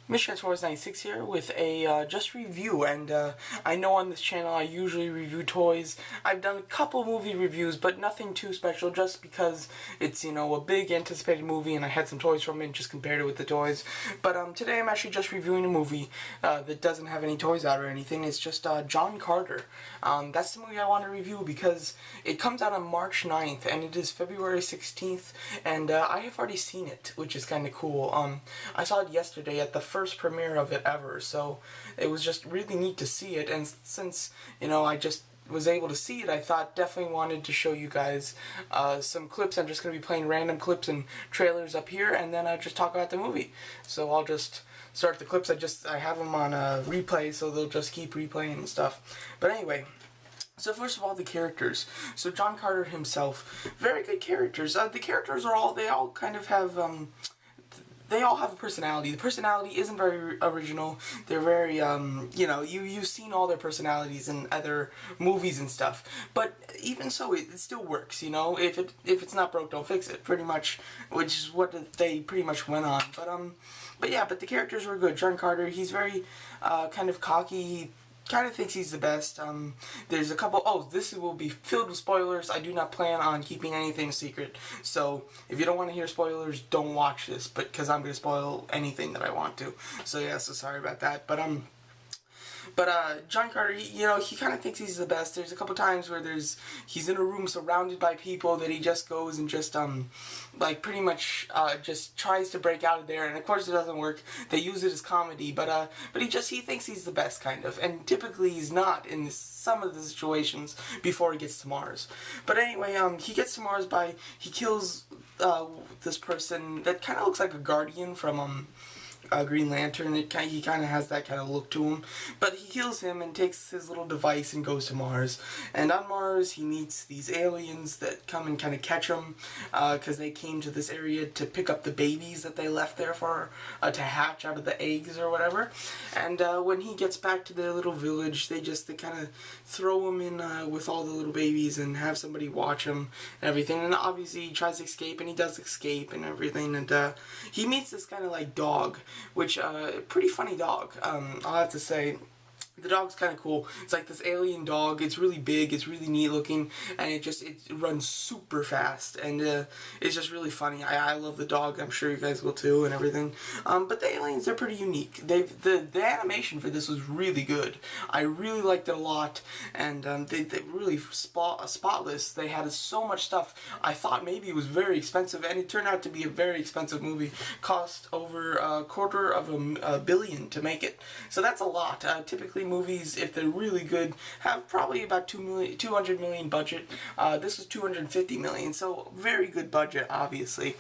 Mission96 here with a just review, and I know on this channel I usually review toys. I've done a couple movie reviews, but nothing too special, just because it's, a big anticipated movie and I had some toys from it and just compared it with the toys. But today I'm actually just reviewing a movie that doesn't have any toys out or anything. It's just John Carter. That's the movie I want to review because it comes out on March 9th and it is February 16th, and I have already seen it, which is kind of cool. I saw it yesterday at the first premiere of it ever, so it was just really neat to see it. And since I just was able to see it, I thought definitely wanted to show you guys some clips. I'm just going to be playing random clips and trailers up here, and then I'll just talk about the movie. So I'll just start the clips. I have them on replay, so they'll just keep replaying and stuff. But anyway, so first of all, the characters. So John Carter himself, very good characters. The characters they all kind of have they all have a personality. The personality isn't very original. They're very, you've seen all their personalities in other movies and stuff. But even so, it still works, If it's not broke, don't fix it, pretty much, which is what they pretty much went on. But the characters were good. John Carter, he's very, kind of cocky. He kind of thinks he's the best. There's a couple, this will be filled with spoilers. I do not plan on keeping anything secret, so if you don't want to hear spoilers, don't watch this, because I'm going to spoil anything that I want to. So yeah, so sorry about that. But John Carter, he kind of thinks he's the best. There's a couple times where he's in a room surrounded by people that he just goes and just, pretty much, just tries to break out of there, and of course it doesn't work. They use it as comedy, but he thinks he's the best, kind of, and typically he's not in some of the situations before he gets to Mars. But anyway, he gets to Mars he kills, this person that kind of looks like a Guardian from, Green Lantern. He kind of has that kind of look to him, but he kills him and takes his little device and goes to Mars. And on Mars, he meets these aliens that come and kind of catch him, because they came to this area to pick up the babies that they left there for to hatch out of the eggs or whatever. And when he gets back to their little village, they kind of throw him in with all the little babies and have somebody watch him and everything. And obviously he tries to escape, and he does escape and everything. And he meets this kind of like dog, which pretty funny dog. I'll have to say, the dog's kind of cool. It's like this alien dog. It's really big. It's really neat looking, and it runs super fast, and it's just really funny. I love the dog. I'm sure you guys will too, and everything. But the aliens, they're pretty unique. The animation for this was really good. I really liked it a lot, and they really spotless. They had so much stuff. I thought maybe it was very expensive, and it turned out to be a very expensive movie. Cost over $250 million to make it, so that's a lot. Typically movies, if they're really good, have probably about $200 million budget. This was $250 million, so very good budget, obviously.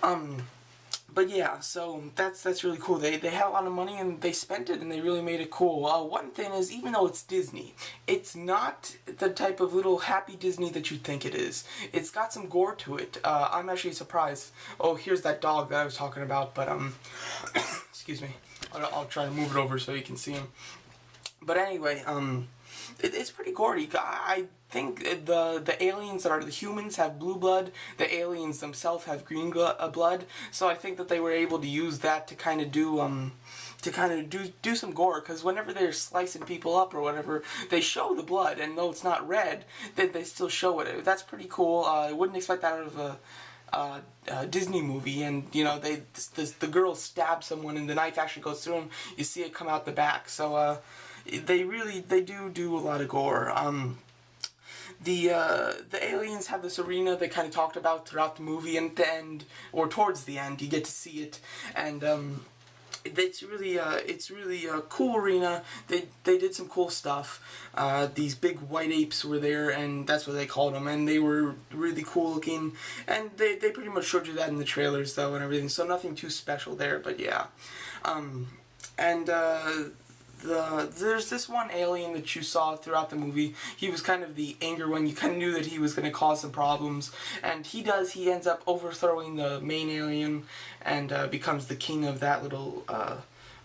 But yeah, so that's really cool. They had a lot of money and they spent it, and they really made it cool. One thing is, even though it's Disney, it's not the type of little happy Disney that you'd think it is. It's got some gore to it. I'm actually surprised. Oh, here's that dog that I was talking about, but excuse me. I'll try to move it over so you can see him. But anyway, it's pretty gory. I think the aliens that are the humans have blue blood. The aliens themselves have green blood. So I think that they were able to use that to kind of do some gore, because whenever they're slicing people up or whatever, they show the blood, and though it's not red, they still show it. That's pretty cool. I wouldn't expect that out of a Disney movie. And the girl stabs someone and the knife actually goes through them. You see it come out the back. So they do a lot of gore. The aliens have this arena they kind of talked about throughout the movie, and at the end, or towards the end, you get to see it, and it's really a cool arena. They did some cool stuff. These big white apes were there, and that's what they called them, and they were really cool looking, and they pretty much showed you that in the trailers though and everything, so nothing too special there. But yeah, there's this one alien that you saw throughout the movie. He was kind of the angry one. You kind of knew that he was going to cause some problems, and he ends up overthrowing the main alien and becomes the king of that little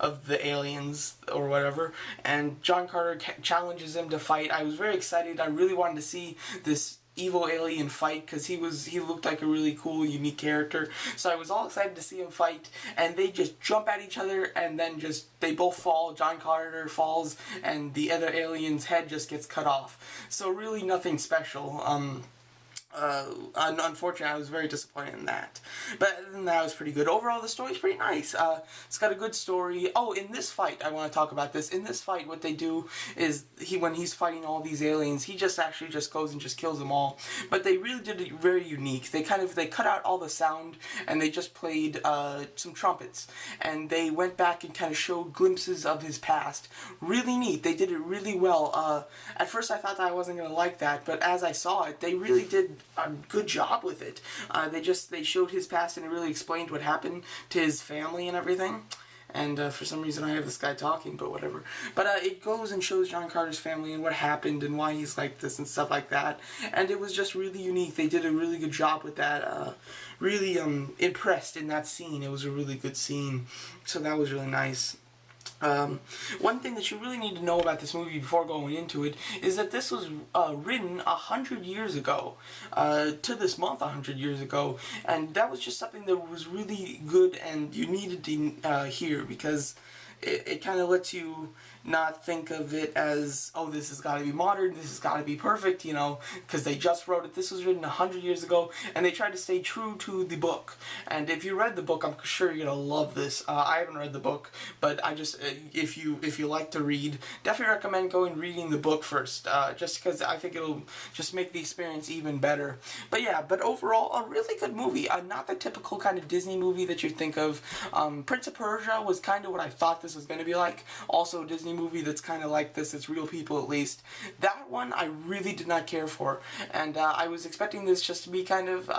of the aliens or whatever. And John Carter challenges him to fight. I was very excited. I really wanted to see this evil alien fight, because he looked like a really cool, unique character. So I was all excited to see him fight, and they just jump at each other, and then just they both fall. John Carter falls, and the other alien's head just gets cut off. So really nothing special. Unfortunately, I was very disappointed in that. But other than that, it was pretty good. Overall, the story's pretty nice. It's got a good story. Oh, in this fight, I want to talk about this. In this fight, what they do is, when he's fighting all these aliens, he just actually just goes and just kills them all. But they really did it very unique. They cut out all the sound, and they just played some trumpets. And they went back and kind of showed glimpses of his past. Really neat. They did it really well. At first, I thought that I wasn't going to like that, but as I saw it, they really did a good job with it. They showed his past, and it really explained what happened to his family and everything. And for some reason I have this guy talking, but whatever. But it goes and shows John Carter's family and what happened and why he's like this and stuff like that. And it was just really unique. They did a really good job with that. Really impressed in that scene. It was a really good scene. So that was really nice. One thing that you really need to know about this movie before going into it is that this was written 100 years ago, to this month 100 years ago, and that was just something that was really good and you needed to hear, because it kind of lets you not think of it as, oh, this has got to be modern, this has got to be perfect, you know, because they just wrote it. This was written 100 years ago, and they tried to stay true to the book. And if you read the book, I'm sure you're gonna love this. I haven't read the book, but I just, if you like to read, definitely recommend going reading the book first, just because I think it'll just make the experience even better. But yeah, but overall, a really good movie. Not the typical kind of Disney movie that you think of. Prince of Persia was kind of what I thought this was going to be like. Also a Disney movie that's kind of like this. It's real people, at least. That one I really did not care for, and I was expecting this just to be kind of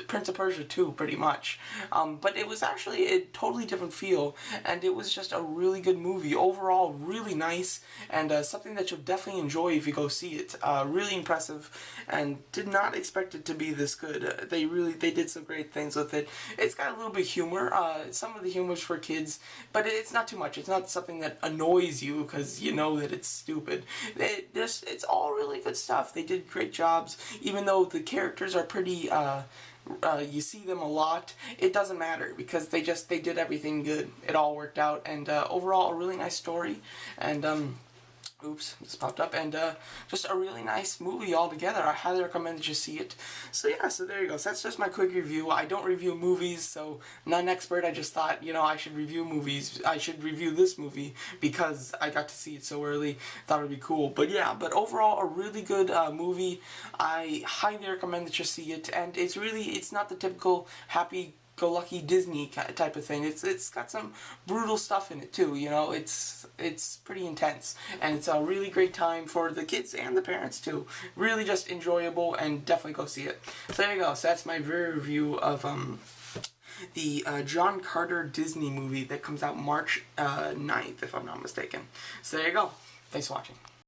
Prince of Persia 2, pretty much. But it was actually a totally different feel, and it was just a really good movie. Overall, really nice, and something that you'll definitely enjoy if you go see it. Really impressive, and did not expect it to be this good. They did some great things with it. It's got a little bit of humor. Some of the humor's for kids, but it's not too much. It's not something that annoys you because you know that it's stupid. It's all really good stuff. They did great jobs, even though the characters are pretty, you see them a lot, it doesn't matter because they did everything good. It all worked out, and overall a really nice story, and oops, this popped up, and just a really nice movie altogether. I highly recommend that you see it. So yeah, so there you go. So that's just my quick review. I don't review movies, so I'm not an expert. I just thought, you know, I should review movies. I should review this movie because I got to see it so early. Thought it would be cool. But yeah, but overall a really good movie. I highly recommend that you see it, and it's not the typical happy-go-lucky Disney type of thing. It's got some brutal stuff in it too, you know. It's pretty intense, and it's a really great time for the kids and the parents too. Really just enjoyable, and definitely go see it. So there you go. So that's my very review of the John Carter Disney movie that comes out March 9th, if I'm not mistaken. So there you go. Thanks for watching.